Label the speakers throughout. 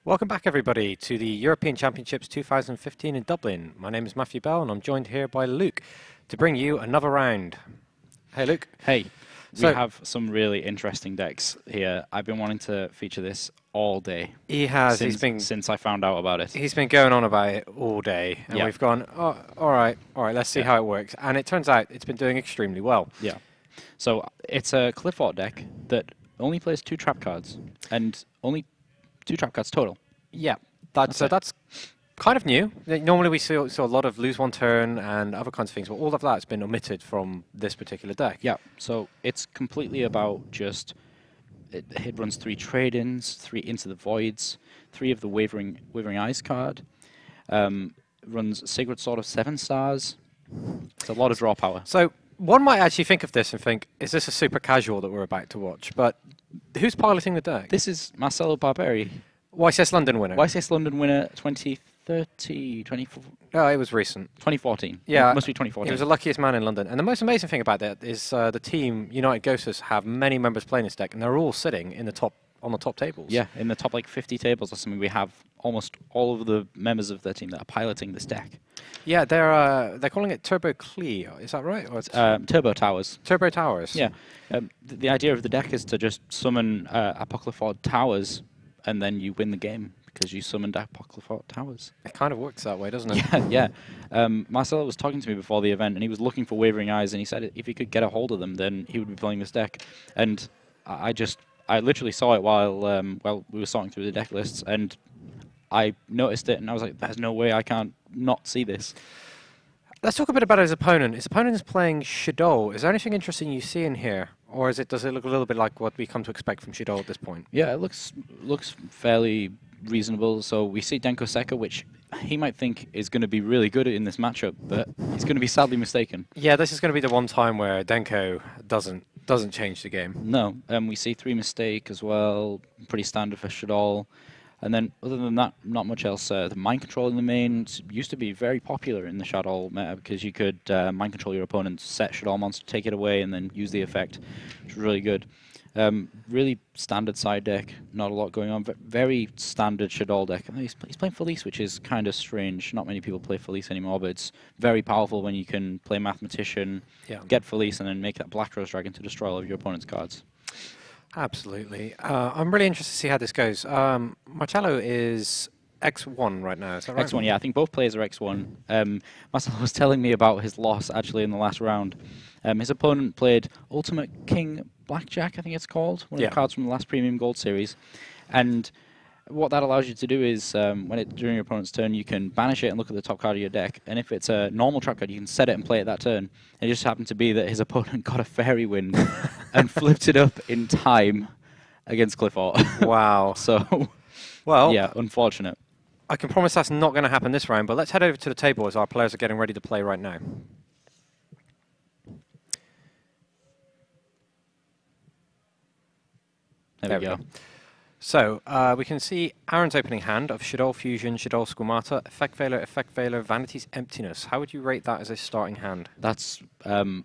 Speaker 1: Welcome back, everybody, to the European Championships 2015 in Dublin. My name is Matthew Bell, and I'm joined here by Luke to bring you another round. Hey, Luke.
Speaker 2: Hey,
Speaker 1: So
Speaker 2: we have some really interesting decks here. I've been wanting to feature this all day.
Speaker 1: he has.
Speaker 2: Since I found out about it.
Speaker 1: He's been going on about it all day, and
Speaker 2: Yeah.
Speaker 1: we've gone, oh, all right, let's see how it works. And it turns out it's been doing extremely well.
Speaker 2: Yeah. So it's a Qliphort deck that only plays 2 trap cards, and only 2 trap cards total.
Speaker 1: Yeah, that's kind of new. Normally we see a lot of lose one turn and other kinds of things, but all of that has been omitted from this particular deck.
Speaker 2: Yeah. So it's completely about just it runs 3 trade-ins, 3 Into the Voids, 3 of the Wavering Eyes card. Runs Sacred Sword of 7 stars. It's a lot of draw power.
Speaker 1: So one might actually think of this and think, is this a super casual that we're about to watch? But who's piloting the deck?
Speaker 2: This is Marcello Barberi.
Speaker 1: YCS London winner.
Speaker 2: YCS London winner 2014.
Speaker 1: Yeah,
Speaker 2: It must be 2014.
Speaker 1: He was the luckiest man in London. And the most amazing thing about that is the team, United Ghosters, have many members playing this deck, and they're all sitting in the top on the top tables.
Speaker 2: Yeah, in the top like 50 tables or something, we have almost all of the members of their team that are piloting this deck.
Speaker 1: Yeah, they're calling it Turbo Qli. Is that right? Or it's
Speaker 2: Turbo Towers.
Speaker 1: Turbo Towers.
Speaker 2: Yeah. The idea of the deck is to just summon Qliphort Towers, and then you win the game because you summoned Qliphort Towers.
Speaker 1: It kind of works that way, doesn't it?
Speaker 2: Yeah. Marcello was talking to me before the event, and he was looking for Wavering Eyes, and he said if he could get a hold of them, then he would be playing this deck. And I literally saw it while we were sorting through the deck lists, and I noticed it, and I was like, there's no way I can't not see this.
Speaker 1: Let's talk a bit about his opponent. His opponent is playing Shaddoll. Is there anything interesting you see in here? Or does it look a little bit like what we come to expect from Shaddoll at this point?
Speaker 2: Yeah, it looks fairly reasonable. So we see Denko Seka, which he might think is going to be really good in this matchup, but he's going to be sadly mistaken.
Speaker 1: Yeah, this is going to be the one time where Denko doesn't change the game.
Speaker 2: No, we see 3 Mistake as well, pretty standard for Shaddoll. And then, other than that, not much else. The Mind Control in the main used to be very popular in the Shaddoll meta because you could Mind Control your opponent, set Shaddoll monster, take it away, and then use the effect, which was really good. Really standard side deck, not a lot going on. Very standard Shaddoll deck. And he's playing Felice, which is kind of strange. Not many people play Felice anymore, but it's very powerful when you can play Mathematician, get Felice, and then make that Black Rose Dragon to destroy all of your opponent's cards.
Speaker 1: Absolutely. I'm really interested to see how this goes. Marcello is X1 right now, is that right?
Speaker 2: X1, yeah. I think both players are X1. Marcello was telling me about his loss, actually, in the last round. His opponent played Ultimate King Blackjack, I think it's called, one of the cards from the last Premium Gold series. And what that allows you to do is, during your opponent's turn, you can banish it and look at the top card of your deck. And if it's a normal trap card, you can set it and play it that turn. It just happened to be that his opponent got a Fairy Wind and flipped it up in time against Qliphort.
Speaker 1: Wow.
Speaker 2: So,
Speaker 1: well,
Speaker 2: yeah, unfortunate.
Speaker 1: I can promise that's not going to happen this round, but let's head over to the table as our players are getting ready to play right now.
Speaker 2: There we go.
Speaker 1: So, we can see Aaron's opening hand of Shaddoll Fusion, Shaddoll Squamata, Effect Veiler, Vanity's Emptiness. How would you rate that as a starting hand?
Speaker 2: That's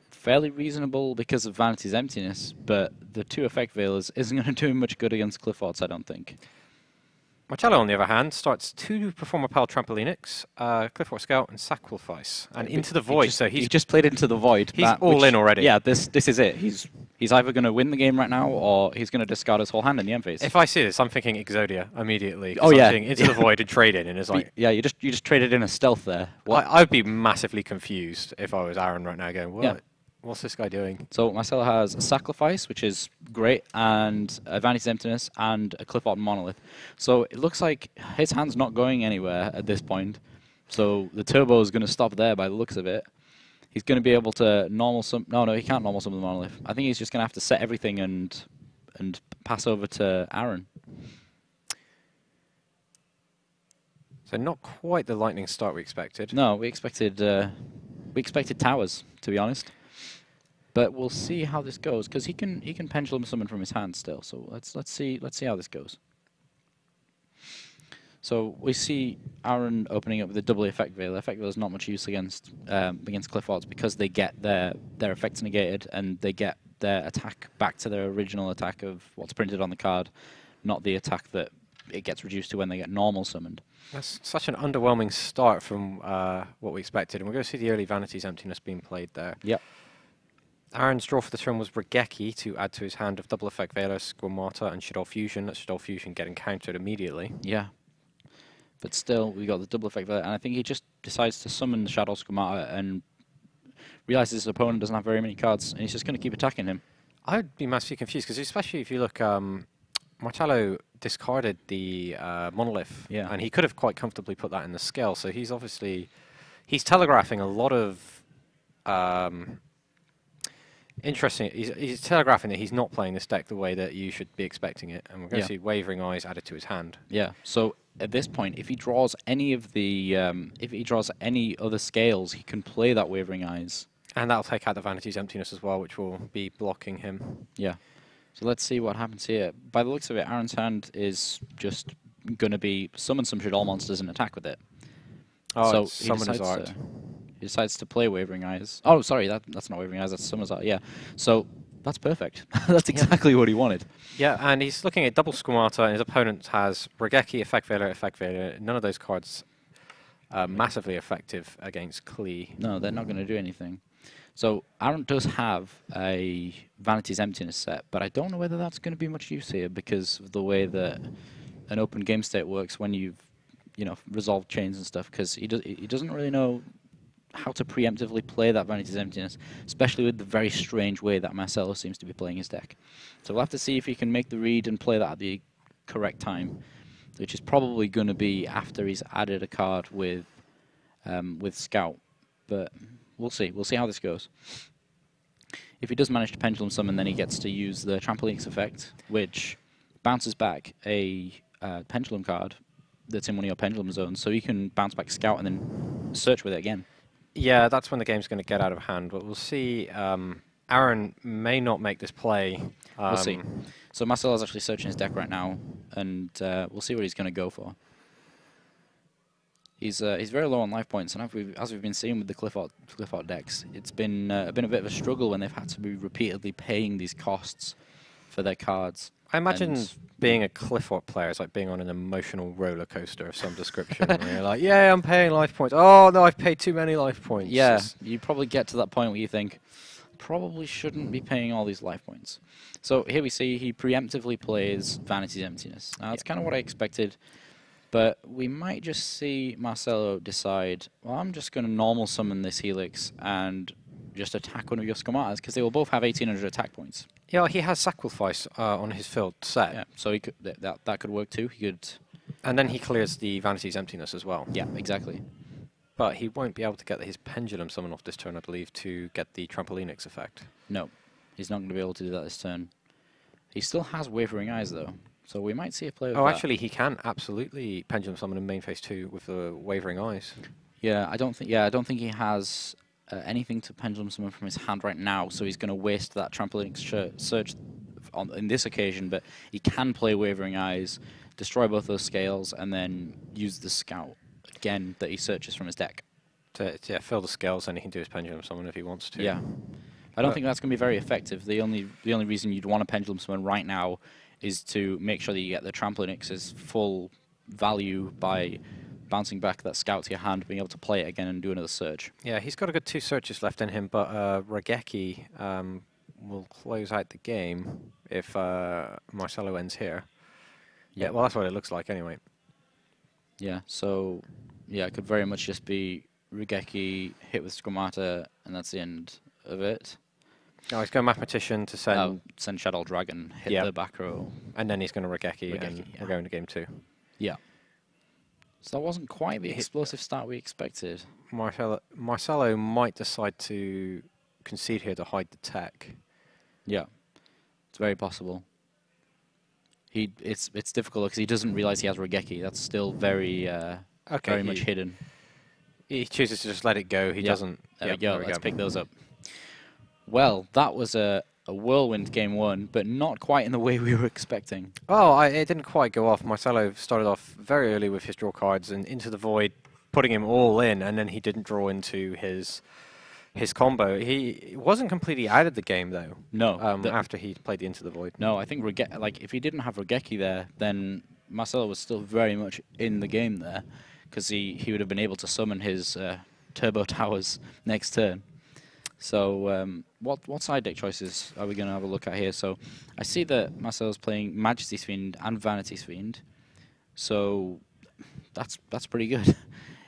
Speaker 2: fairly reasonable because of Vanity's Emptiness, but the 2 Effect Veilers isn't going to do much good against Qliphorts, I don't think.
Speaker 1: Marcello, on the other hand, starts 2 Performer Pal Trampolinix, Qliphort Scout, and Sacrifice, and Into the Void.
Speaker 2: He just played Into the Void.
Speaker 1: He's all in already.
Speaker 2: Yeah, this is it. He's either going to win the game right now, or he's going to discard his whole hand in the end phase.
Speaker 1: If I see this, I'm thinking Exodia immediately.
Speaker 2: Oh yeah,
Speaker 1: Into the Void and trade in, and it's like
Speaker 2: yeah, you just traded in a stealth there.
Speaker 1: I'd be massively confused if I was Aaron right now, going, what? Yeah. What's this guy doing?
Speaker 2: So Marcello has a Sacrifice, which is great, and a Vanity's Emptiness, and a Qliphort Monolith. So it looks like his hand's not going anywhere at this point. So the turbo is going to stop there by the looks of it. He's going to be able to normal summon. No, he can't normal summon the Monolith. I think he's just going to have to set everything and pass over to Aaron.
Speaker 1: So not quite the lightning start we expected.
Speaker 2: No, we expected towers, to be honest. But we'll see how this goes because he can pendulum summon from his hand still. So let's see how this goes. So we see Aaron opening up with a double Effect Veil. Effect Veil is not much use against Qliphorts because they get their effects negated and they get their attack back to their original attack of what's printed on the card, not the attack that it gets reduced to when they get normal summoned.
Speaker 1: That's such an underwhelming start from what we expected, and we're going to see the early Vanities Emptiness being played there.
Speaker 2: Yep.
Speaker 1: Aaron's draw for the turn was Regeki to add to his hand of double effect Veiler, Squamata, and Shaddoll Fusion. That Shaddoll Fusion getting countered immediately.
Speaker 2: Yeah. But still, we got the double effect there, and I think he just decides to summon the Shaddoll Squamata and realizes his opponent doesn't have very many cards, and he's just going to keep attacking him.
Speaker 1: I'd be massively confused, because especially if you look, Marcello discarded the Monolith, and he could have quite comfortably put that in the scale, so he's obviously, he's telegraphing a lot of interesting, he's telegraphing that he's not playing this deck the way that you should be expecting it, and we're going to see Wavering Eyes added to his hand.
Speaker 2: Yeah, so at this point, if he draws any of the, if he draws any other scales, he can play that Wavering Eyes. And
Speaker 1: that'll take out the Vanity's Emptiness as well, which will be blocking him.
Speaker 2: Yeah. So let's see what happens here. By the looks of it, Aaron's hand is just going to be summon some Shaddoll monsters and attack with it.
Speaker 1: Oh,
Speaker 2: so he decides to play Wavering Eyes. Oh, sorry, that's not Wavering Eyes, that's Summer's Art, yeah. So that's perfect. That's exactly what he wanted.
Speaker 1: Yeah, and he's looking at double Squamata, and his opponent has Regeki, Effect Veiler. None of those cards are massively effective against Qli.
Speaker 2: No, they're not going to do anything. So Aaron does have a Vanity's Emptiness set, but I don't know whether that's going to be much use here because of the way that an open game state works when you've, resolved chains and stuff, because he doesn't really know how to preemptively play that Vanity's Emptiness, especially with the very strange way that Marcello seems to be playing his deck. So we'll have to see if he can make the read and play that at the correct time, which is probably going to be after he's added a card with Scout. But we'll see. We'll see how this goes. If he does manage to Pendulum Summon, then he gets to use the Trampoline's effect, which bounces back a Pendulum card that's in one of your Pendulum zones, so you can bounce back Scout and then search with it again.
Speaker 1: Yeah, that's when the game's going to get out of hand. But we'll see. Aaron may not make this play.
Speaker 2: We'll see. So Marcello's actually searching his deck right now, and we'll see what he's going to go for. He's very low on life points, and as we've been seeing with the Qliphort decks, it's been a bit of a struggle when they've had to be repeatedly paying these costs for their cards.
Speaker 1: I imagine being a Qliphort player is like being on an emotional roller coaster of some description. Where you're like, yeah, I'm paying life points. Oh no, I've paid too many life points.
Speaker 2: Yeah, you probably get to that point where you think, probably shouldn't be paying all these life points. So here we see he preemptively plays Vanity's Emptiness. Now that's kind of what I expected. But we might just see Marcello decide, well, I'm just going to normal summon this Helix and just attack one of your Squamatas, because they will both have 1,800 attack points.
Speaker 1: Yeah, he has Sacrifice on his field set.
Speaker 2: Yeah, so he could, that could work too. He could,
Speaker 1: and then he clears the Vanity's Emptiness as well.
Speaker 2: Yeah, exactly.
Speaker 1: But he won't be able to get his Pendulum Summon off this turn, I believe, to get the Trampolinix effect.
Speaker 2: No, he's not going to be able to do that this turn. He still has Wavering Eyes, though. So we might see a play with that.
Speaker 1: Actually, he can absolutely Pendulum Summon in main phase 2 with the Wavering Eyes.
Speaker 2: Yeah, I don't think he has anything to Pendulum Summon from his hand right now, so he's going to waste that Trampoline search in this occasion, but he can play Wavering Eyes, destroy both those scales, and then use the Scout again that he searches from his deck.
Speaker 1: To fill the scales, and he can do his Pendulum Summon if he wants to.
Speaker 2: Yeah. I don't think that's going to be very effective. The only reason you'd want a Pendulum Summon right now is to make sure that you get the Trampolinix's full value by bouncing back that Scout to your hand, being able to play it again and do another search.
Speaker 1: Yeah, he's got a good 2 searches left in him, but Regeki will close out the game if Marcello ends here. Yeah, well, that's what it looks like anyway.
Speaker 2: Yeah, so yeah, it could very much just be Regeki hit with Squamata, and that's the end of it.
Speaker 1: Oh, he's going Mathematician to send
Speaker 2: Shaddoll Dragon, hit the back row.
Speaker 1: And then he's going to Regeki, and we're going to game 2.
Speaker 2: Yeah. So that wasn't quite the explosive start we expected.
Speaker 1: Marcello might decide to concede here to hide the tech.
Speaker 2: Yeah, it's very possible. It's difficult because he doesn't realize he has Regeki. That's still very very much hidden.
Speaker 1: He chooses to just let it go. He doesn't.
Speaker 2: There we go. Let's pick those up. Well, that was a whirlwind game 1, but not quite in the way we were expecting.
Speaker 1: Oh, it didn't quite go off. Marcello started off very early with his draw cards and into the void, putting him all in, and then he didn't draw into his combo. He wasn't completely out of the game, though.
Speaker 2: No.
Speaker 1: After he played the Into the Void.
Speaker 2: No, I think if he didn't have Regeki there, then Marcello was still very much in the game there, because he would have been able to summon his turbo towers next turn. So what side deck choices are we going to have a look at here? So I see that Marcello's playing Majesty's Fiend and Vanity's Fiend, so that's pretty good.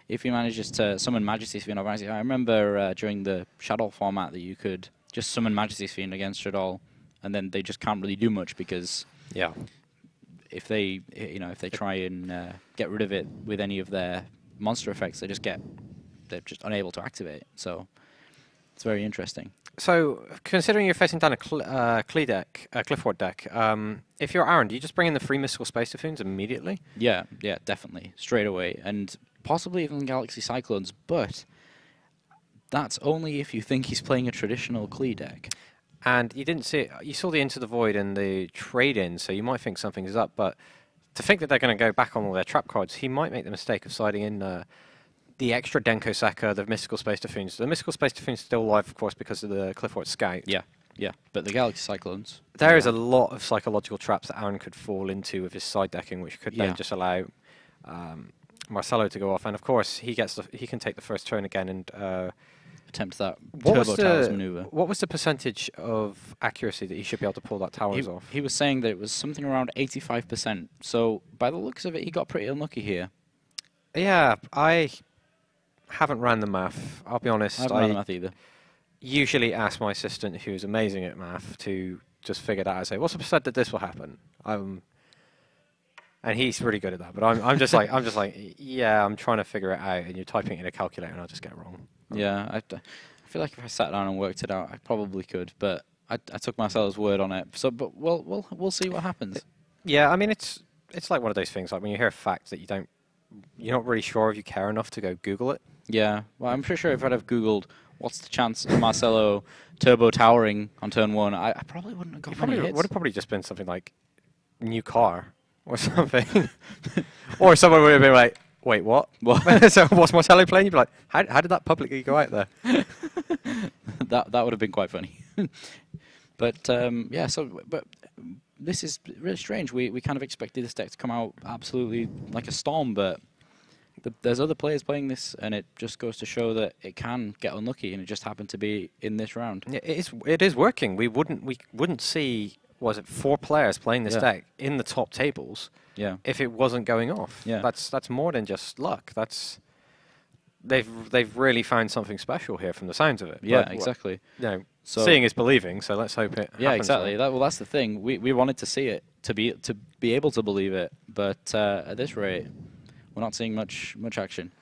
Speaker 2: If he manages to summon Majesty's Fiend or Vanity's Fiend, I remember during the Shaddoll format that you could just summon Majesty's Fiend against Shaddoll, and then they just can't really do much because if they try and get rid of it with any of their monster effects, they're just unable to activate. So it's very interesting.
Speaker 1: So, considering you're facing down a Qliphort deck, if you're Aaron, do you just bring in the free Mystical Space Typhoons immediately?
Speaker 2: Yeah, definitely, straight away, and possibly even Galaxy Cyclones, but that's only if you think he's playing a traditional Qli deck.
Speaker 1: And you didn't see it. You saw the Into the Void and the trade-in, so you might think something is up, but to think that they're going to go back on all their trap cards, he might make the mistake of siding in the extra Denko Sekka, the Mystical Space Typhoons. The Mystical Space Typhoons still alive, of course, because of the Qliphort Scout.
Speaker 2: Yeah, but the Galaxy Cyclones...
Speaker 1: There is a lot of psychological traps that Aaron could fall into with his side decking, which could then just allow Marcello to go off. And, of course, he can take the first turn again and...
Speaker 2: attempt that Turbo Towers maneuver.
Speaker 1: What was the percentage of accuracy that he should be able to pull that towers off?
Speaker 2: He was saying that it was something around 85%. So, by the looks of it, he got pretty unlucky here.
Speaker 1: Yeah, I haven't ran the math. I'll be honest.
Speaker 2: I haven't ran the math either.
Speaker 1: Usually ask my assistant, who's amazing at math, to just figure that out and say, what's the percent that this will happen? And he's really good at that. But I'm just like, yeah, I'm trying to figure it out, and you're typing it in a calculator, and I'll just get it wrong.
Speaker 2: Yeah, I feel like if I sat down and worked it out, I probably could, but I took Marcello's word on it. So, but we'll see what happens.
Speaker 1: Yeah, I mean it's like one of those things, like when you hear a fact that you're not really sure if you care enough to go Google it.
Speaker 2: Yeah, well, I'm pretty sure if I'd have Googled what's the chance of Marcello turbo towering on turn 1, I probably wouldn't have got many hits.
Speaker 1: Would have probably just been something like new car or something, or someone would have been like, wait, what? So what's Marcello playing? You'd be like, how did that publicly go out there?
Speaker 2: that would have been quite funny. But yeah, but this is really strange. We kind of expected this deck to come out absolutely like a storm, but there's other players playing this, and it just goes to show that it can get unlucky, and it just happened to be in this round. Yeah,
Speaker 1: it is working. We wouldn't see, was it 4 players playing this deck in the top tables?
Speaker 2: Yeah.
Speaker 1: If it wasn't going off.
Speaker 2: Yeah.
Speaker 1: That's more than just luck. They've really found something special here from the sounds of it.
Speaker 2: Yeah, exactly.
Speaker 1: So seeing is believing, so let's hope it happens.
Speaker 2: Exactly. That's the thing. We wanted to see it to be able to believe it, but at this rate, we're not seeing much action.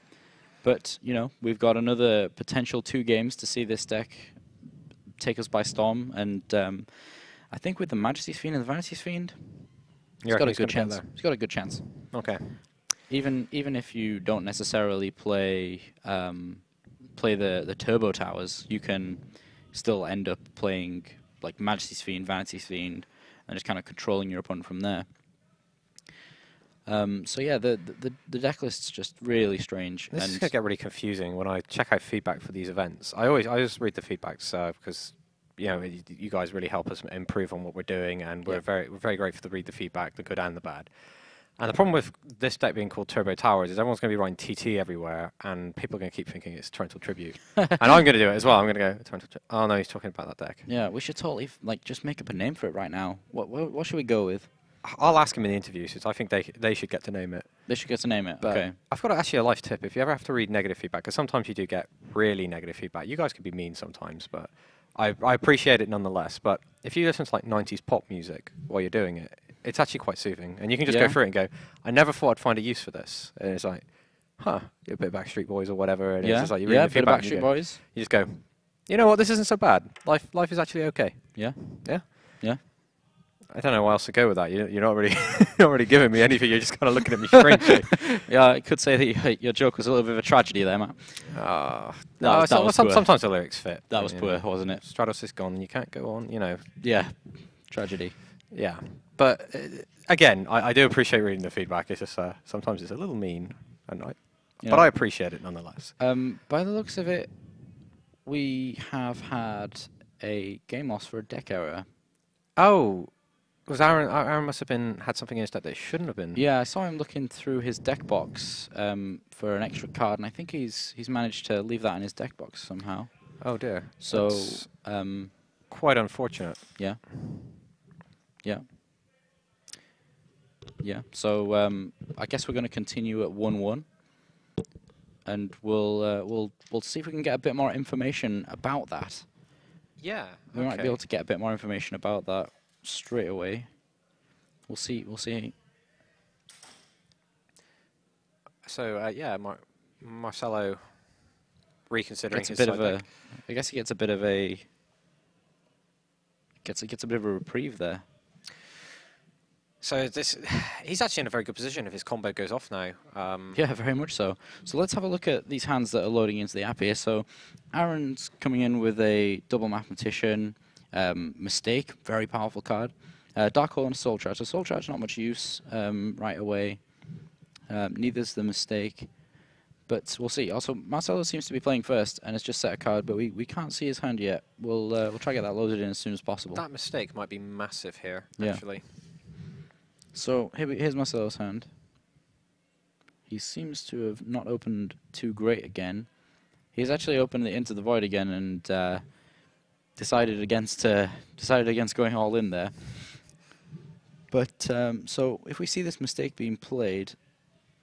Speaker 2: But we've got another potential 2 games to see this deck take us by storm, and I think with the Majesty's Fiend and the Vanity's Fiend, he's got a good chance. He's got a good chance.
Speaker 1: Okay.
Speaker 2: Even if you don't necessarily play the turbo towers, you can still end up playing like Majesty's Fiend, Vanity's Fiend, and just kind of controlling your opponent from there. So yeah, the deck list's just really strange.
Speaker 1: This is gonna get really confusing when I check out feedback for these events. I just read the feedbacks because you guys really help us improve on what we're doing, and we're very grateful to read the feedback, the good and the bad. And the problem with this deck being called Turbo Towers is everyone's going to be writing TT everywhere, and people are going to keep thinking it's Torrential Tribute. And I'm going to do it as well. I'm going to go Torrential Tribute. Oh no, he's talking about that deck.
Speaker 2: Yeah, we should totally just make up a name for it right now. What should we go with?
Speaker 1: I'll ask him in the interview, since I think they should get to name it.
Speaker 2: They should get to name it.
Speaker 1: But
Speaker 2: okay.
Speaker 1: I've got actually a life tip. If you ever have to read negative feedback, because sometimes you do get really negative feedback. You guys can be mean sometimes, but I appreciate it nonetheless. But if you listen to like 90s pop music while you're doing it, it's actually quite soothing. And you can just go through it and go, I never thought I'd find a use for this. And it's like, huh, you're a bit of Backstreet Boys or whatever. And it's just like, you read the feedback,
Speaker 2: Backstreet Boys.
Speaker 1: You just go, you know what, this isn't so bad. Life is actually okay.
Speaker 2: Yeah.
Speaker 1: Yeah?
Speaker 2: Yeah.
Speaker 1: I don't know where else to go with that. You're not really not really giving me anything. You're just kind of looking at me strangely.
Speaker 2: Yeah, I could say that your joke was a little bit of a tragedy there, Matt.
Speaker 1: No, sometimes the lyrics fit.
Speaker 2: That was poor, wasn't it?
Speaker 1: Stratos is gone. You can't go on,
Speaker 2: Yeah, tragedy.
Speaker 1: Yeah. But again, I do appreciate reading the feedback. It's just sometimes it's a little mean, but I appreciate it nonetheless.
Speaker 2: By the looks of it, we have had a game loss for a deck error.
Speaker 1: Oh, Was Aaron must have had something in his deck that it shouldn't have been.
Speaker 2: Yeah, I saw him looking through his deck box for an extra card, and I think he's managed to leave that in his deck box somehow.
Speaker 1: Oh dear.
Speaker 2: So
Speaker 1: that's quite unfortunate.
Speaker 2: Yeah. Yeah. Yeah. So I guess we're going to continue at 1-1, and we'll see if we can get a bit more information about that.
Speaker 1: Yeah.
Speaker 2: We might be able to get a bit more information about that straight away. We'll see. We'll see.
Speaker 1: So yeah, Marcello reconsidering
Speaker 2: Gets
Speaker 1: his
Speaker 2: a bit
Speaker 1: side
Speaker 2: of a.
Speaker 1: deck.
Speaker 2: I guess he gets a bit of a. Gets a bit of a reprieve there.
Speaker 1: So he's actually in a very good position if his combo goes off now.
Speaker 2: Yeah, very much so. So let's have a look at these hands that are loading into the app here. So Aaron's coming in with a double mathematician, mistake, very powerful card. Dark Hole and Soul Charge. So Soul Charge, not much use right away. Neither's the mistake. But we'll see. Also, Marcello seems to be playing first and has just set a card, but we can't see his hand yet. We'll try to get that loaded in as soon as possible.
Speaker 1: That mistake might be massive here,
Speaker 2: Yeah.
Speaker 1: actually.
Speaker 2: So here's Marcello's hand. He seems to have not opened too great again. He's actually opened it into the void again and decided against going all in there. But so if we see this mistake being played,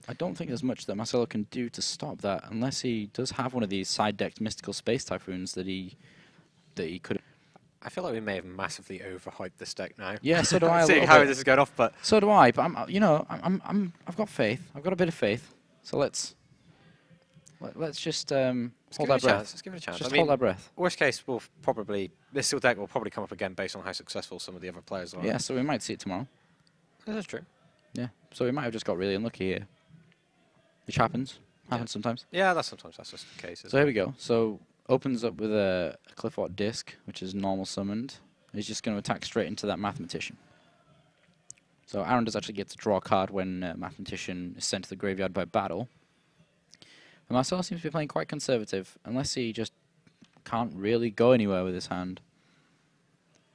Speaker 2: I don't think there's much that Marcello can do to stop that, unless he does have one of these side-decked Mystical Space Typhoons that he could.
Speaker 1: I feel like we may have massively overhyped this deck now.
Speaker 2: Yeah, so do I.
Speaker 1: Seeing how this is going off, but
Speaker 2: so do I. But I've got faith. I've got a bit of faith. So let's just hold our breath.
Speaker 1: Let's give it a chance.
Speaker 2: Just hold our breath.
Speaker 1: Worst case, this deck will probably come up again based on how successful some of the other players are.
Speaker 2: Yeah, so we might see it tomorrow.
Speaker 1: That's true.
Speaker 2: Yeah, so we might have just got really unlucky here. Which happens sometimes.
Speaker 1: Yeah, that's just the case.
Speaker 2: So here we go. So opens up with a Qliphort disc, which is normal summoned. He's just going to attack straight into that mathematician. So Aaron does actually get to draw a card when mathematician is sent to the graveyard by battle. And Marcello seems to be playing quite conservative, unless he just can't really go anywhere with his hand.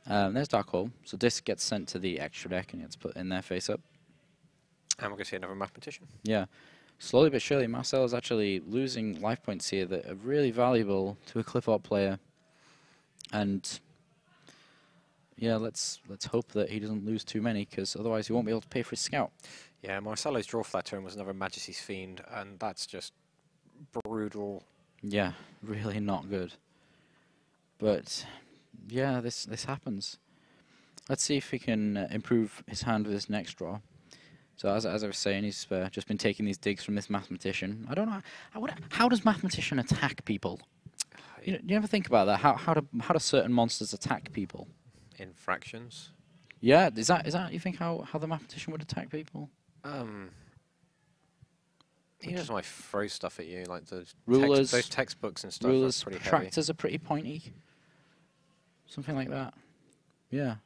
Speaker 2: There's Dark Hole. So disc gets sent to the extra deck and gets put in there face up.
Speaker 1: And we're going to see another mathematician.
Speaker 2: Yeah. Slowly but surely, Marcello's actually losing life points here that are really valuable to a Qliphort player. And yeah, let's hope that he doesn't lose too many, because otherwise he won't be able to pay for his scout.
Speaker 1: Yeah, Marcello's draw for that turn was another Majesty's Fiend, and that's just brutal.
Speaker 2: Yeah, really not good. But yeah, this happens. Let's see if he can improve his hand with his next draw. So as I was saying, he's just been taking these digs from this mathematician. I don't know how does mathematician attack people? You ever think about that? How do certain monsters attack people?
Speaker 1: In fractions.
Speaker 2: Yeah, is that you think how the mathematician would attack people?
Speaker 1: He just might throw stuff at you, like those
Speaker 2: rulers,
Speaker 1: those textbooks and stuff.
Speaker 2: Rulers,
Speaker 1: are pretty
Speaker 2: protractors
Speaker 1: heavy.
Speaker 2: are pretty pointy. Something like that. Yeah.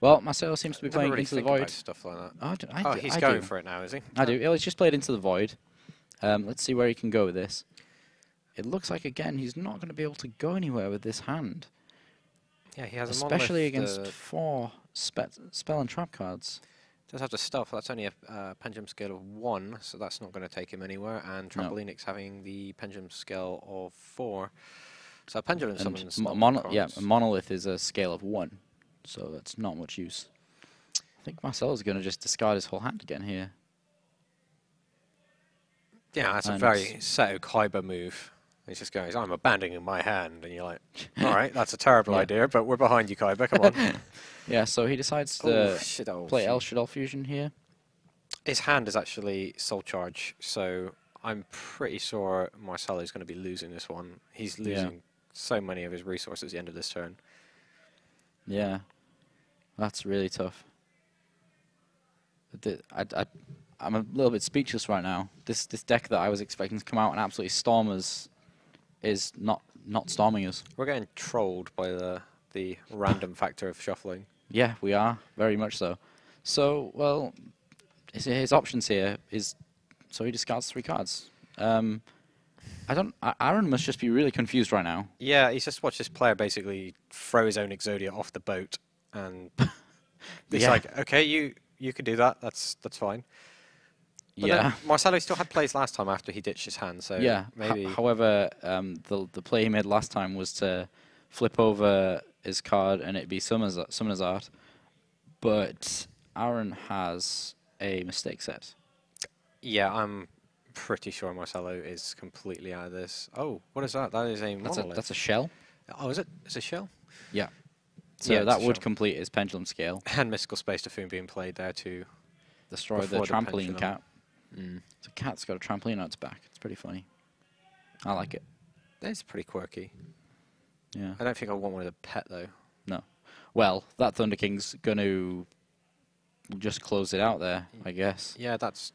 Speaker 2: Well, Marcello seems to be playing
Speaker 1: really
Speaker 2: into the
Speaker 1: think about
Speaker 2: void.
Speaker 1: Stuff like that.
Speaker 2: I
Speaker 1: He's
Speaker 2: do.
Speaker 1: going for it now, is he?
Speaker 2: I do. He's just played into the void. Let's see where he can go with this. It looks like, again, he's not going to be able to go anywhere with this hand.
Speaker 1: Yeah, he has
Speaker 2: especially
Speaker 1: a
Speaker 2: against 4 spell and trap cards.
Speaker 1: Does have the stuff. That's only a pendulum scale of 1, so that's not going to take him anywhere. And Trampolinic's having the pendulum scale of 4. So pendulum summons.
Speaker 2: Yeah, a monolith is a scale of 1, so that's not much use. I think Marcello's going to just discard his whole hand again here.
Speaker 1: Yeah, that's a very Seto Kaiba move. He's just going, I'm abandoning my hand, and you're like, all right, that's a terrible idea, but we're behind you, Kaiba, come on.
Speaker 2: Yeah, so he decides to play Shaddoll Fusion here.
Speaker 1: His hand is actually Soul Charge, so I'm pretty sure Marcello's going to be losing this one. He's losing so many of his resources at the end of this turn.
Speaker 2: Yeah, that's really tough. I'm a little bit speechless right now. This deck that I was expecting to come out and absolutely storm us is not storming us.
Speaker 1: We're getting trolled by the random factor of shuffling.
Speaker 2: Yeah, we are, very much so. So, well, his options here is, so he discards 3 cards. Aaron must just be really confused right now.
Speaker 1: Yeah, he's just watched this player basically throw his own Exodia off the boat and It's like, okay, you could do that. That's fine. But then Marcello still had plays last time after he ditched his hand, so maybe.
Speaker 2: However, the play he made last time was to flip over his card and it'd be Summoner's Art, but Aaron has a mistake set.
Speaker 1: Yeah, I'm pretty sure Marcello is completely out of this. Oh, what is that? That is a monolith.
Speaker 2: That's a shell.
Speaker 1: Oh, is it? Is it a shell?
Speaker 2: Yeah. So that would complete his pendulum scale.
Speaker 1: And Mystical Space Typhoon being played there to
Speaker 2: destroy the trampoline cat. The cat's got a trampoline on its back. It's pretty funny. I like it.
Speaker 1: It's pretty quirky.
Speaker 2: Yeah.
Speaker 1: I don't think I want one as a pet, though.
Speaker 2: No. Well, that Thunder King's going to just close it out there, I guess.
Speaker 1: Yeah, that's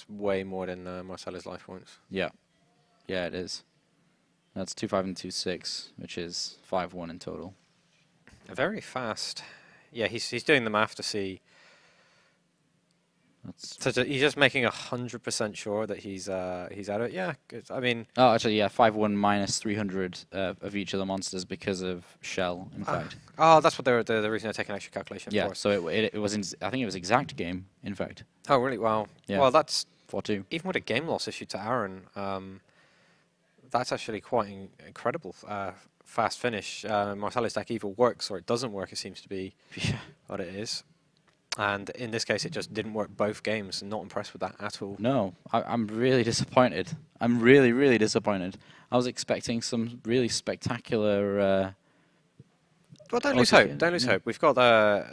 Speaker 1: way more than Marcello's life points.
Speaker 2: Yeah. Yeah, it is. That's 2-5 and 2-6, which is 5-1 in total.
Speaker 1: Very fast. Yeah, he's doing the math to see. So he's just making 100% sure that he's out of it. Yeah, good. I mean.
Speaker 2: Oh, actually, yeah, 5-1 minus 300 of each of the monsters because of shell. In fact.
Speaker 1: Oh, that's what the reason they're taking extra calculation.
Speaker 2: Yeah.
Speaker 1: For.
Speaker 2: So it was. I think it was exact game. In fact.
Speaker 1: Oh really? Well.
Speaker 2: Yeah.
Speaker 1: Well, that's
Speaker 2: 4-2.
Speaker 1: Even with a game loss issue to Aaron, that's actually quite incredible. Fast finish. Marcello's deck either works or it doesn't work. It seems to be what it is. And in this case, it just didn't work both games. Not impressed with that at all.
Speaker 2: No, I'm really disappointed. I'm really, really disappointed. I was expecting some really spectacular...
Speaker 1: well, don't lose hope. Don't lose hope. We've got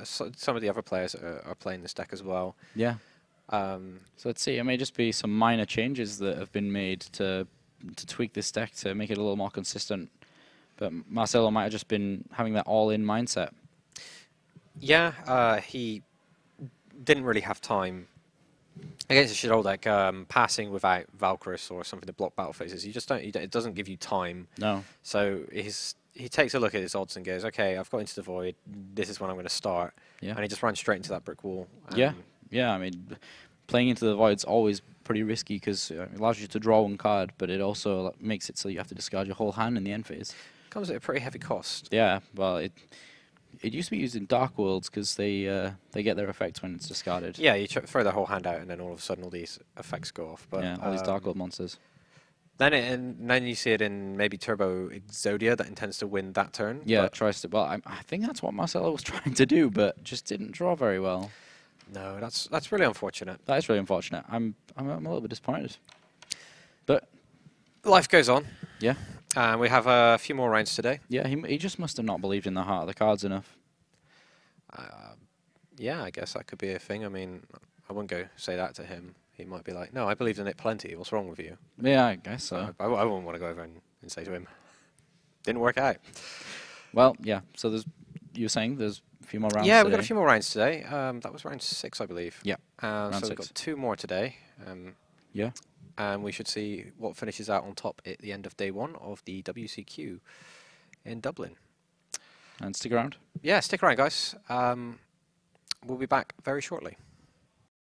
Speaker 1: some of the other players that are playing this deck as well.
Speaker 2: Yeah. So let's see. It may just be some minor changes that have been made to tweak this deck to make it a little more consistent. But Marcello might have just been having that all-in mindset.
Speaker 1: Yeah, he didn't really have time against a Shaddoll deck. Passing without Valkyris or something to block battle phases, you just don't. It doesn't give you time.
Speaker 2: No.
Speaker 1: So he takes a look at his odds and goes, "Okay, I've got Into the Void. This is when I'm going to start."
Speaker 2: Yeah.
Speaker 1: And he just runs straight into that brick wall.
Speaker 2: Yeah. I mean, playing Into the Void's always pretty risky because it allows you to draw one card, but it also makes it so you have to discard your whole hand in the end phase.
Speaker 1: Comes at a pretty heavy cost.
Speaker 2: Yeah. Well, it used to be used in Dark Worlds because they get their effects when it's discarded.
Speaker 1: Yeah, you throw the whole hand out, and then all of a sudden all these effects go off. But
Speaker 2: yeah, all these Dark World monsters.
Speaker 1: Then you see it in maybe Turbo Exodia that intends to win that turn.
Speaker 2: Yeah, it tries to. Well, I think that's what Marcello was trying to do, but just didn't draw very well.
Speaker 1: No, that's really unfortunate.
Speaker 2: That is really unfortunate. I'm a little bit disappointed. But
Speaker 1: life goes on.
Speaker 2: Yeah.
Speaker 1: We have a few more rounds today.
Speaker 2: Yeah, he just must have not believed in the heart of the cards enough.
Speaker 1: Yeah, I guess that could be a thing. I mean, I wouldn't go say that to him. He might be like, "No, I believed in it plenty. What's wrong with you?"
Speaker 2: Yeah, I guess so.
Speaker 1: I wouldn't want to go over and say to him, "Didn't work out."
Speaker 2: Well, yeah. So you were saying there's a few more rounds.
Speaker 1: Yeah,
Speaker 2: today.
Speaker 1: we've got a few more rounds today. That was round 6, I believe.
Speaker 2: Yeah.
Speaker 1: So we've got 2 more today.
Speaker 2: Yeah.
Speaker 1: And we should see what finishes out on top at the end of day 1 of the WCQ in Dublin.
Speaker 2: And stick around.
Speaker 1: Yeah, stick around, guys. We'll be back very shortly.